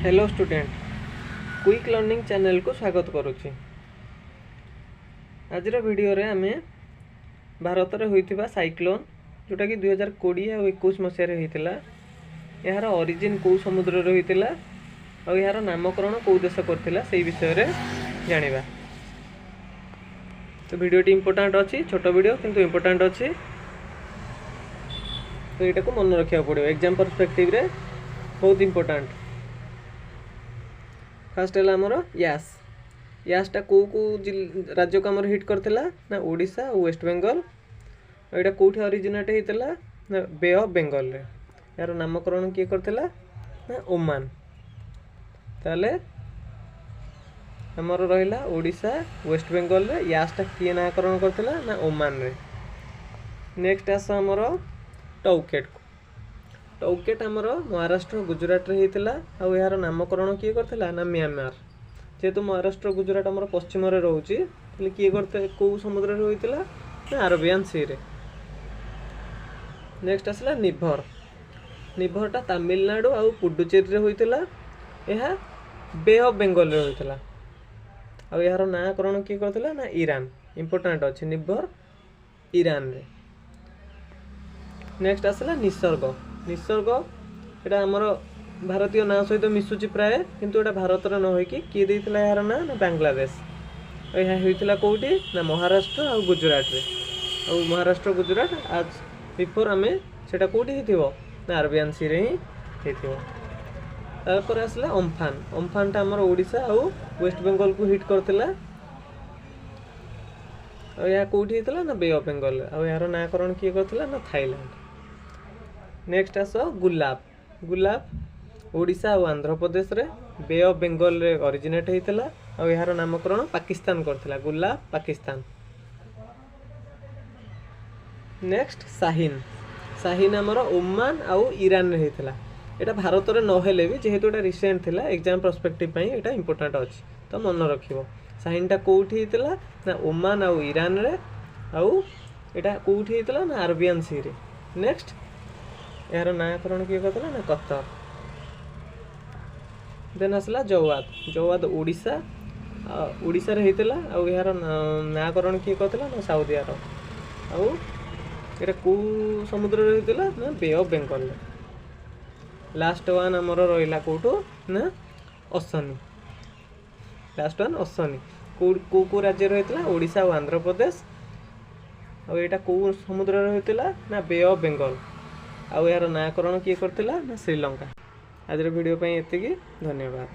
Hello student, quick learning channel को स्वागत करुच्ची। आज वीडियो रे आमे भारत में होइतिबा साइक्लोन जोटा कि 2020 और 21 मसीह होइतिला, यार ओरिजिन कौ समुद्र रे होइतिला और यार नामकरण कौ देश करथिला सेही विषय रे जानिबा। तो वीडियोटी इंपोर्टेंट अछि, छोटो वीडियो किंतु इंपोर्टेंट अछि, तो एटा को मन रखिया पड़ियो एग्जाम पर्सपेक्टिव रे बहुत इंपोर्टेंट। फास्ट है आमर यास यासटा कौ राज्य को आमर हिट करथिला ना ओडिशा और वेस्ट बेंगल। एटा कोठी ओरिजिनेट हेतिला ना बे ऑफ बेंगल रे। यार नामकरण किए करथिला ना ओमान। ताले आमर रहिला ओडिशा वेस्ट बेंगल रे यासटा किए नामकरण करथिला ना ओमान रे। नेक्स्ट आस आमर टौकेट टौकेट आमर महाराष्ट्र गुजरात रे हेतिला और यार नामकरण किए करथिला ना म्यांमार। जेहेतु महाराष्ट्र गुजरात आमर पश्चिम रे रहउची तले किए करथे को समुद्र रे होइतिला ना अरबियन सी रे। नेक्स्ट आसला निभर निभरटा तमिलनाडु और पुडुचेरी रे होइतिला। एहा बे ऑफ बेंगल रे होइतिला और यार नामकरण किए करथिला ना ईरान। इंपोर्टेंट अछि निभर ईरान रे। नेक्स्ट आसला निसर्ग निसर्ग एटा आमर भारतीय ना सहित मिसुची प्राय किंतु एटा भारत रे न होई कि किए देइतिला यार ना बांग्लादेश। यह होइतिला कोठी ना महाराष्ट्र और गुजरात रे। और महाराष्ट्र गुजरात आज बिफोर आमे सेटा कोठी हेतिबो ना अरबियन सी रे ही हेतिबो। तारपर आसला अम्फान अम्फानटा आमर ओडिशा और वेस्ट बेंगल को हिट करथिला और या कोठी हेतिला ना बे ऑफ बेंगल और यार नामकरण किए करथिला ना थाईलैंड। नेक्स्ट आस गुलाब गुलाब ओडिशा और आंध्र प्रदेश रे बे ऑफ बेंगल रे ओरिजिनेट हेतिला और यार नामकरण पाकिस्तान करथिला गुलाब पाकिस्तान। नेक्स्ट शाहीन शाहीन आमर ओमान और ईरान रे हेतिला। एटा भारत रे न हेले भी जेहेतु एटा रिसेंट थिला एग्जाम पर्सपेक्टिव पई एटा इंपोर्टेंट अछि, तो मन रखिबो। शाहीनटा कोठी हेतिला ना ओमान और ईरान रे और एटा कोठी हेतिला ना अरबियन सी रे। नेक्स्ट यार नामकरण किए करथिला ना कतर। देन आसला जवाद जवाद ओडिशा ओडिशा रे हेतिला और यार नामकरण किए करथिला ना सऊदी अरब और एटा को समुद्र रे हेतिला ना बे ऑफ बेंगल रे। लास्ट वन हमर रहिला कोठो ना असनी लास्ट वन असनी को राज्य रे हेतिला ओडिशा और आंध्र प्रदेश और एटा को समुद्र रे हेतिला ना बे ऑफ बेंगल और यार नामकरण किए करथिला ना श्रीलंका। आज वीडियो पे एतिकी, धन्यवाद।